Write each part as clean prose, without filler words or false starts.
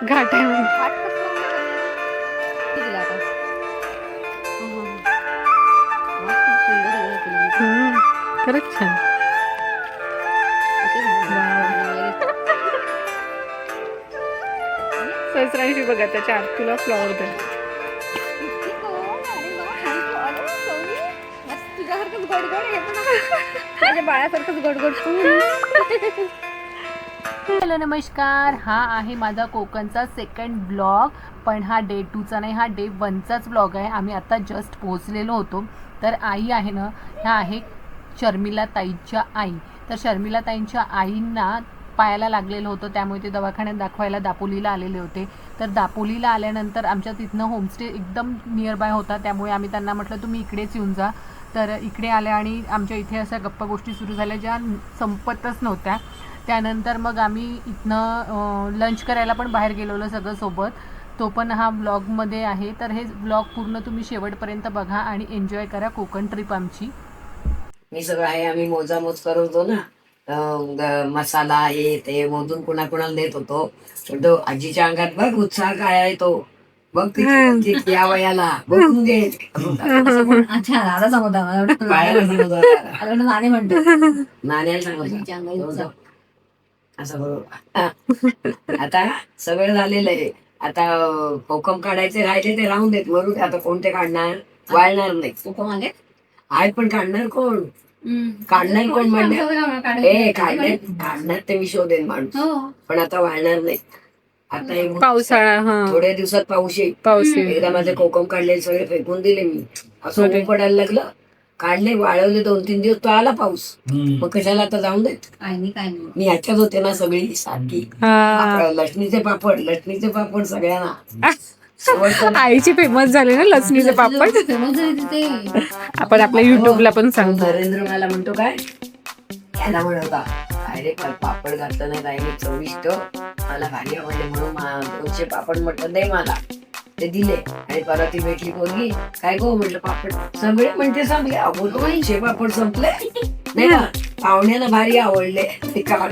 घाट आहे खरंच छान. सहस्रांशी बघा त्याच्या आत तुला फ्लॉवर दे. तुझ्यासारखंच गोडगोड माझ्या बाळासारखंच गोडगोड. हॅलो नमस्कार, हा आहे माझा कोकणचा सेकंड ब्लॉग. पण हा डे 2चा नाही, हा डे 1चाच ब्लॉग आहे. आम्ही आता जस्ट पोहोचलेलो होतो. तर आई आहे ना, ह्या आहे शर्मिला ताईच्या आई. तर शर्मिला ताईंच्या आईंना पायाला लागलेलं होतं, त्यामुळे ते दवाखान्यात दाखवायला दापोलीला आलेले होते. तर दापोलीला आल्यानंतर आमच्या तिथनं होमस्टे एकदम नियर बाय होता, त्यामुळे आम्ही त्यांना म्हटलं तुम्ही इकडेच येऊन जा. तर इकडे आल्या आणि आमच्या इथे अशा गप्पा गोष्टी सुरू झाल्या ज्या संपतच नव्हत्या. त्यानंतर मग आम्ही इथनं लंच करायला पण बाहेर गेलेलो सगळं सोबत. तो पण हा ब्लॉगमध्ये आहे. तर हे ब्लॉग पूर्ण तुम्ही शेवटपर्यंत बघा आणि एन्जॉय करा कोकण ट्रिप आमची. मी सगळं आहे, आम्ही मोजामोज करत होतो ना. मसाला हे ते मोजून कुणाकुणाला देत होतो. पण तो आजीच्या अंगात बघ उत्साह काय आहे तो. बघ तिची या वयाला बघून घे. अच्छा दादा सांगत नाणे म्हणतो. नाण्याला सांगतो असं बरोबर. आता सगळं झालेलं आहे. आता कोकम काढायचे राहिले ते राहून देत, बरोबर. आता कोणते काढणार, वाळणार नाही. कोकम आले आहे पण काढणार कोण, काढणार कोण म्हणजे काढण्यात ते मी शोधेन माणूस. पण आता वाळणार नाही. आता हे पावसाळा थोड्या दिवसात पाऊस येईल. पाऊस एकदा माझे कोकम काढले सगळे फेकून दिले मी. असं ऊन पडायला लागलं, काढले वाळवले 2-3 दिवस, तो आला पाऊस. मग कशाला आता जाऊन देत. काय नाही मी ह्याच्यात होते ना सगळी सारखी. लसणीचे पापड सगळ्यांना. आईची फेमस झाले ना लसणीचे पापड. आपण आपल्या युट्यूबला पण सांगतो. नरेंद्र मला म्हणतो काय, याला म्हणता काय रे पापड घातलं नाही ताईने चविष्ट, मला भारी आवडले म्हणून 200 पापड म्हटलं दे मला. ते दिले आणि परत ती भेटली पोरगी, काय गो म्हटलं पापड सगळे म्हणते संपले. अगो 200 पापड संपले नाही ना, पाहुण्याला भारी आवडले. ते काय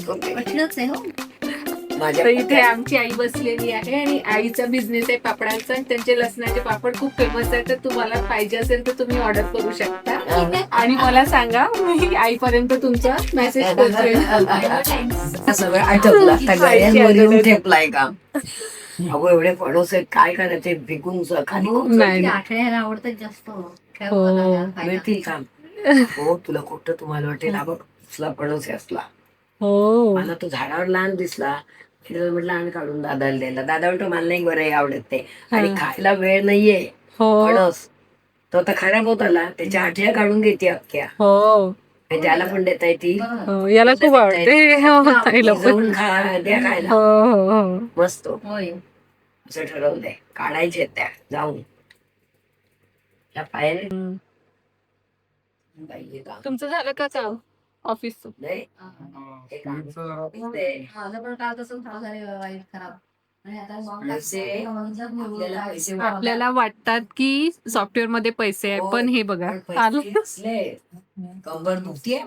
तर इथे आमची आई बसलेली आहे आणि आईचा बिझनेस आहे पापडांचा. त्यांचे लसणाचे पापड खूप फेमस आहे. तर तुम्हाला पाहिजे असेल तर तुम्ही ऑर्डर करू शकता आणि मला सांगा, मी आईपर्यंत तुमचा मेसेज पोहोचवेल. सगळं आठवलं. आता गळ्यांवर येऊन ठेपलाय का. अगो एवढे फणस आहेत, काय करायचे फेकून खाली. आठवड्याला आवडतात जास्त. मिळतील का. हो तुला कुठं तुम्हाला वाटेल हा बघ असला फणस आहे असला. हो मला तो झाडावर लहान दिसला, म्हटलं आम्ही काढून दादाला द्यायला. दादा म्हणतो मला नाही बरं आवडत ते, आणि खायला वेळ नाहीये. फणस तो आता खराब होत आला, त्याच्या आठ्या काढून घेते अख्ख्या. हो त्याला पण देता येतील. याला खूप आवडते. द्या खायला मस्त. असं ठरवलंय, काढायचे त्या जाऊन त्या पायाने. तुमचं झालं का काम ऑफिसचं? नाही माझं पण काल तसं वाईट खराब. आपल्याला वाटतात की सॉफ्टवेअर मध्ये पैसे आहे, पण हे बघा कंबर दुखतीये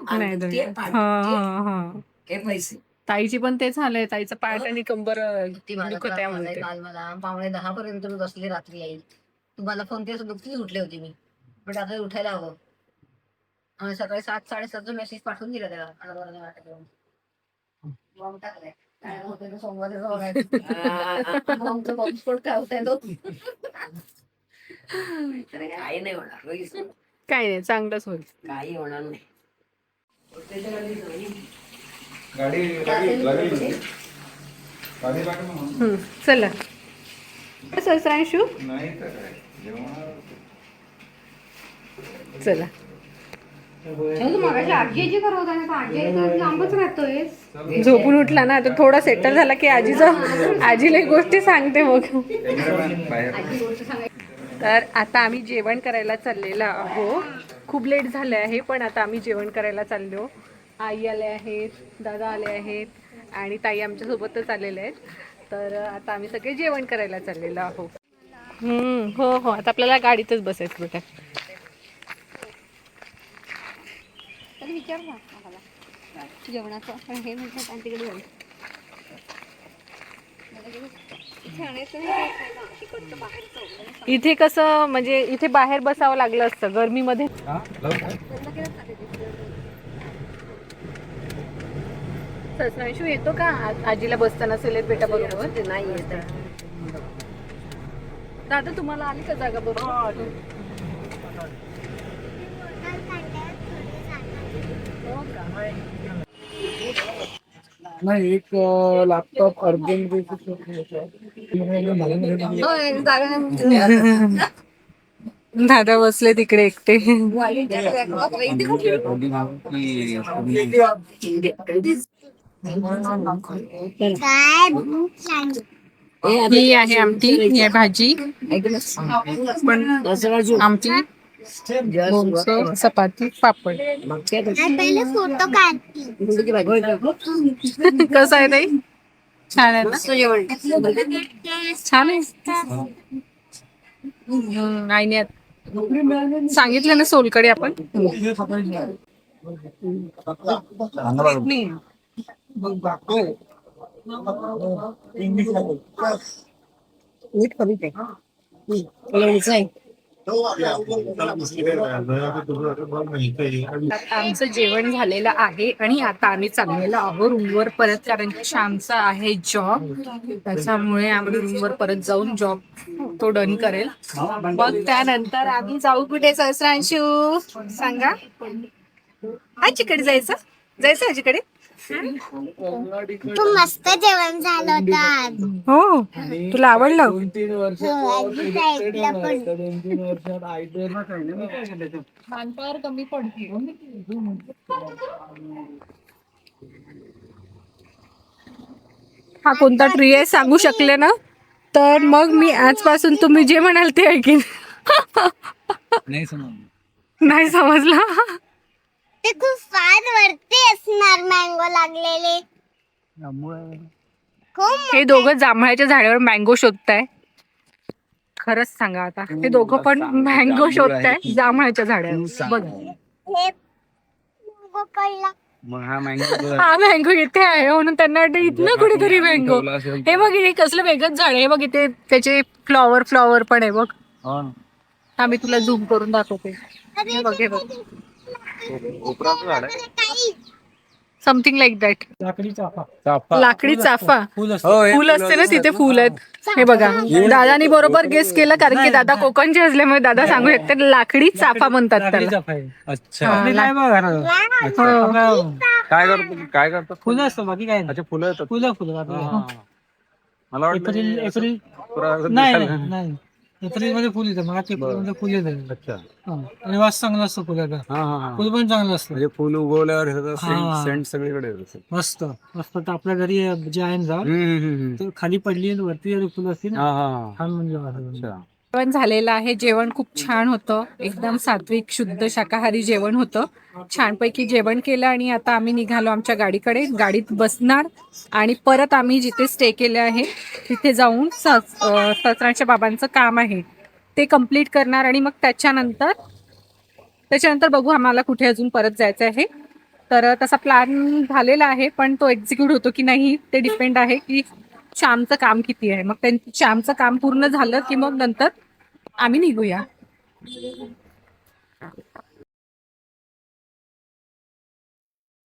पैसे. ताईची पण तेच झालंय, ताईचं पाठ आणि कंबर दुखत आहे म्हणते. काल मला 9:45 पर्यंत बसली रात्री येईल. तुम्हाला फोन केला दुखती उठले होती मी, पण आता उठायला हवं. आणि सकाळी 7-7:30 मेसेज पाठवून दिला त्याला. टाकलाय काय होतं सोमवारी काही नाही होणार, काही नाही, चांगलंच होईल. काही होणार नाही. चला सहस्रांशू चला. झोपून उठला ना तर थोडा सेटल झाला की आजीला एक गोष्टी सांगते मग. तर आता आम्ही जेवण करायला चाललेलो आहो. खूप लेट झालं आहे, पण आता आम्ही जेवण करायला चाललो. आई आले आहेत, दादा आले आहेत आणि ताई आमच्या सोबतच आलेले आहेत. तर आता आम्ही सगळे जेवण करायला चाललेलो आहो. हो हो, आता आपल्याला गाडीतच बसायचं बेटा. विचार ना जेवणाचं पण हे म्हटलं आणि तिकडे जाऊ. इथे कसं म्हणजे इथे बाहेर बसावं लागलं असतं गरमीमध्ये. ससरांशू येतो का आजीला बसताना सिलेट बेटा बरोबर? ते नाही येत. दादा तुम्हाला आली का जागा बरोबर? हो का? नाही एक लॅपटॉप अर्जंट दादा बसले तिकडे एकटे. ही आहे आमटी, ही आहे भाजी, पण आमटी, लोणचं, चपाती, पापड. फोटो कसं आहे ताई? छान आहे ना? छान आहे. आईने सांगितलं ना सोलकडे आपण. आमचं जेवण झालेलं आहे आणि आता आम्ही चाललेलो आहोत रूमवर परत, कारण की श्यामचा आहे जॉब, त्याच्यामुळे आम्ही रूमवर परत जाऊन जॉब तो डन करेल. मग त्यानंतर आम्ही जाऊ कुठे सहस्रांशू सांगा? आजीकडे जायचं आजीकडे. तू मस्त जेवण झालं होतं आज. हो, तुला आवडलं? 2-3 वर्षात मानपावर कमी पडते. हा कोणता ट्री आहे सांगू शकले ना तर मग मी आजपासून तुम्ही जे म्हणाल ते ऐकीन. नाही समजला. ते खूप फार वरती असणार मँगो लागलेले. खूप हे दोघं जांभळाच्या झाडावर मँगो शोधताय. खरंच सांगा आता, हे दोघं पण मँगो शोधताय जांभळाच्या झाडावर. बघा हे मँगो पडला. हा मँगो इथे आहे म्हणून त्यांना वाटतं इथनं कुठेतरी मँगो. हे बघ हे कसलं वेगळंच झाड आहे. हे बघ इथे त्याचे फ्लॉवर पण आहे बघ. हा मी तुला झूम करून दाखवते. हे बघ हे बघ, समथिंग लाईक दॅट. लाकडी चाफा फुल असते ना तिथे फुल आहेत. हे बघा दादानी बरोबर गेस केलं, कारण की दादा कोकणचे असल्यामुळे दादा सांगू शकते लाकडी चाफा म्हणतात त्याला. काय करतो फुलं असतं बाकी काय नाही. अच्छा फुलं येतात. फुलं मला वाटलं एप्रिल पुरा- नाही एप्रिल मध्ये फुल येतं. मार्च एप्रिल मध्ये फुल येतं. अच्छा. आणि वास चांगला असतो फुलाचा. हा हा हा. फुल पण चांगलं असतं. म्हणजे फुल उगवल्यावर हा. सेंट सगळीकडे येत असेल. मस्त मस्त. तर आपल्या घरी जे आहे ना झाड, तर खाली पडली आणि वरती फुलं असतील ना, हा हा छान म्हणजे वास. अच्छा. जेवण झालेलं आहे. जेवण खूप छान होतं, एकदम सात्विक शुद्ध शाकाहारी जेवण होतं. छानपैकी जेवण केलं आणि आता आम्ही निघालो आमच्या गाडीकडे. गाडीत बसणार आणि परत आम्ही जिथे स्टे केले आहे तिथे जाऊन सहस्रांच्या बाबांचं काम आहे ते कंप्लीट करणार आणि मग त्याच्यानंतर बघू आम्हाला कुठे अजून परत जायचं आहे. तर तसा प्लॅन झालेला आहे, पण तो एक्झिक्यूट होतो की नाही ते डिपेंड आहे की श्यामचं काम किती आहे. मग श्यामचं काम पूर्ण झालं की मग नंतर आम्ही निघूया.